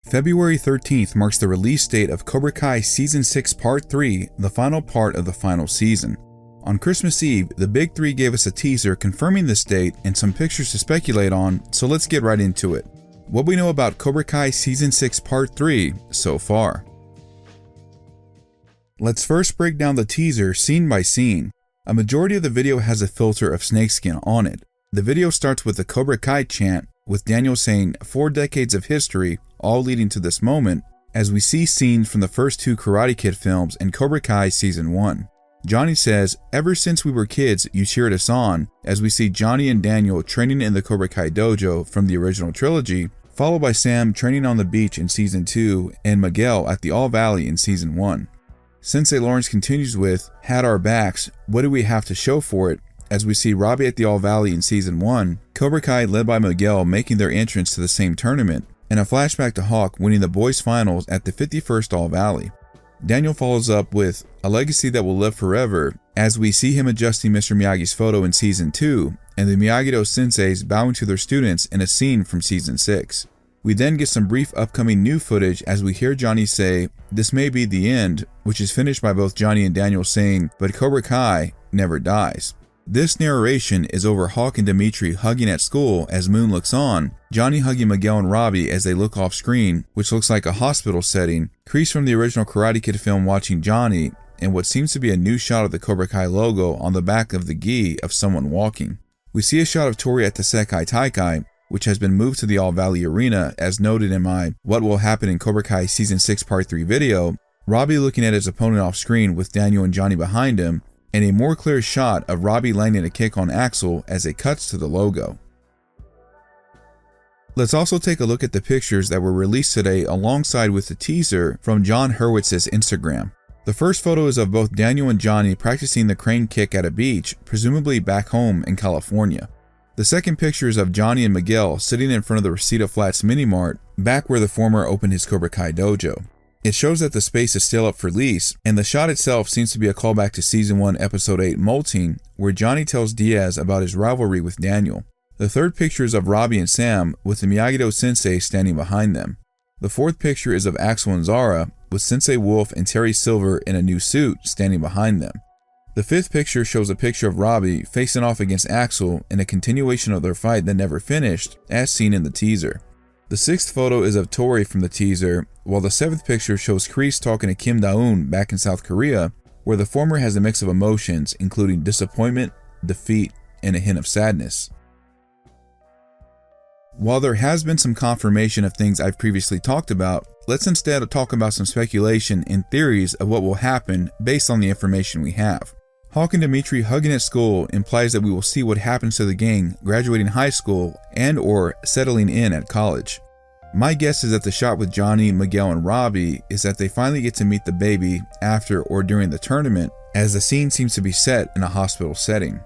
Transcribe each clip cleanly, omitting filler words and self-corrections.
February 13th marks the release date of Cobra Kai Season 6 Part 3, the final part of the final season. On Christmas Eve, the Big Three gave us a teaser confirming this date and some pictures to speculate on, so let's get right into it. What we know about Cobra Kai Season 6 Part 3 so far. Let's first break down the teaser scene by scene. A majority of the video has a filter of snakeskin on it. The video starts with the Cobra Kai chant, with Daniel saying 4 decades of history, all leading to this moment, as we see scenes from the first 2 Karate Kid films and Cobra Kai Season 1. Johnny says, "Ever since we were kids, you cheered us on," as we see Johnny and Daniel training in the Cobra Kai dojo from the original trilogy, followed by Sam training on the beach in Season 2 and Miguel at the All Valley in Season 1. Sensei Lawrence continues with, "Had our backs, what do we have to show for it?" as we see Robbie at the All Valley in Season 1, Cobra Kai led by Miguel making their entrance to the same tournament, and a flashback to Hawk winning the boys finals at the 51st All Valley. Daniel follows up with "a legacy that will live forever," as we see him adjusting Mr. Miyagi's photo in Season 2, and the Miyagi-Do senseis bowing to their students in a scene from Season 6. We then get some brief upcoming new footage as we hear Johnny say, "This may be the end," which is finished by both Johnny and Daniel saying, "But Cobra Kai never dies." This narration is over Hawk and Dimitri hugging at school as Moon looks on, Johnny hugging Miguel and Robbie as they look off screen, which looks like a hospital setting, Kreese from the original Karate Kid film watching Johnny, and what seems to be a new shot of the Cobra Kai logo on the back of the gi of someone walking. We see a shot of Tori at the Sekai Taikai, which has been moved to the All Valley Arena as noted in my What Will Happen in Cobra Kai Season 6 Part 3 video, Robbie looking at his opponent off screen with Daniel and Johnny behind him, and a more clear shot of Robbie landing a kick on Axel as it cuts to the logo. Let's also take a look at the pictures that were released today alongside with the teaser from John Hurwitz's Instagram. The first photo is of both Daniel and Johnny practicing the crane kick at a beach, presumably back home in California. The second picture is of Johnny and Miguel sitting in front of the Reseda Flats Mini Mart, back where the former opened his Cobra Kai dojo. It shows that the space is still up for lease, and the shot itself seems to be a callback to Season 1 Episode 8 Molting, where Johnny tells Diaz about his rivalry with Daniel. The third picture is of Robbie and Sam, with the Miyagi-Do sensei standing behind them. The fourth picture is of Axel and Zara, with Sensei Wolf and Terry Silver in a new suit standing behind them. The fifth picture shows a picture of Robbie facing off against Axel in a continuation of their fight that never finished, as seen in the teaser. The sixth photo is of Tori from the teaser, while the seventh picture shows Kreese talking to Kim Da-eun back in South Korea, where the former has a mix of emotions including disappointment, defeat, and a hint of sadness. While there has been some confirmation of things I've previously talked about, let's instead talk about some speculation and theories of what will happen based on the information we have. Hawk and Dimitri hugging at school implies that we will see what happens to the gang graduating high school and or settling in at college. My guess is that the shot with Johnny, Miguel, and Robbie is that they finally get to meet the baby after or during the tournament, as the scene seems to be set in a hospital setting.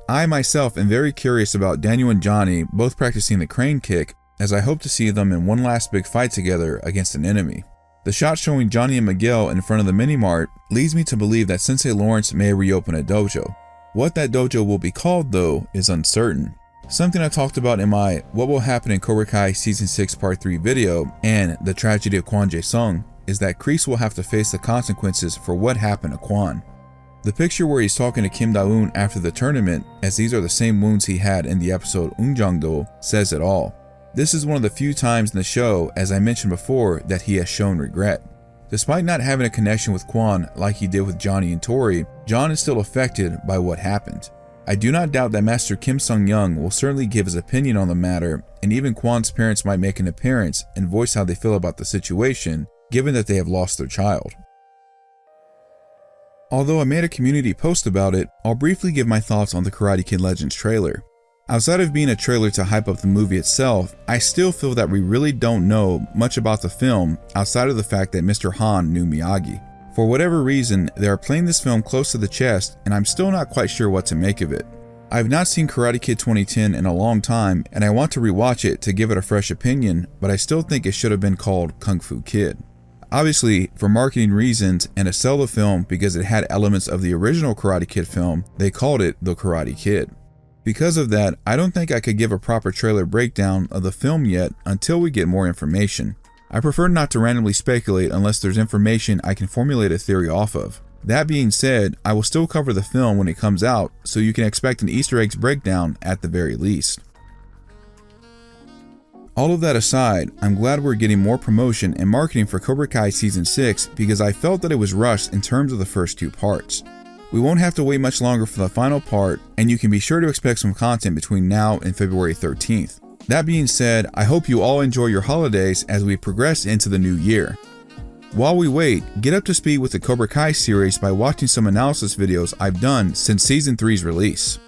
I myself am very curious about Daniel and Johnny both practicing the crane kick, as I hope to see them in one last big fight together against an enemy. The shot showing Johnny and Miguel in front of the mini-mart leads me to believe that Sensei Lawrence may reopen a dojo. What that dojo will be called, though, is uncertain. Something I talked about in my What Will Happen in Cobra Kai Season 6 Part 3 video and The Tragedy of Kwon Jae-sung is that Kreese will have to face the consequences for what happened to Kwon. The picture where he's talking to Kim Da-eun after the tournament, as these are the same wounds he had in the episode Unjang-do, says it all. This is one of the few times in the show, as I mentioned before, that he has shown regret. Despite not having a connection with Kwon like he did with Johnny and Tori, John is still affected by what happened. I do not doubt that Master Kim Sung-young will certainly give his opinion on the matter, and even Kwon's parents might make an appearance and voice how they feel about the situation, given that they have lost their child. Although I made a community post about it, I'll briefly give my thoughts on the Karate Kid Legends trailer. Outside of being a trailer to hype up the movie itself, I still feel that we really don't know much about the film outside of the fact that Mr. Han knew Miyagi. For whatever reason, they are playing this film close to the chest, and I'm still not quite sure what to make of it. I've not seen Karate Kid 2010 in a long time, and I want to rewatch it to give it a fresh opinion, but I still think it should have been called Kung Fu Kid. Obviously, for marketing reasons and to sell the film because it had elements of the original Karate Kid film, they called it The Karate Kid. Because of that, I don't think I could give a proper trailer breakdown of the film yet until we get more information. I prefer not to randomly speculate unless there's information I can formulate a theory off of. That being said, I will still cover the film when it comes out, so you can expect an Easter eggs breakdown at the very least. All of that aside, I'm glad we're getting more promotion and marketing for Cobra Kai Season 6 because I felt that it was rushed in terms of the first 2 parts. We won't have to wait much longer for the final part, and you can be sure to expect some content between now and February 13th. That being said, I hope you all enjoy your holidays as we progress into the new year. While we wait, get up to speed with the Cobra Kai series by watching some analysis videos I've done since Season 3's release.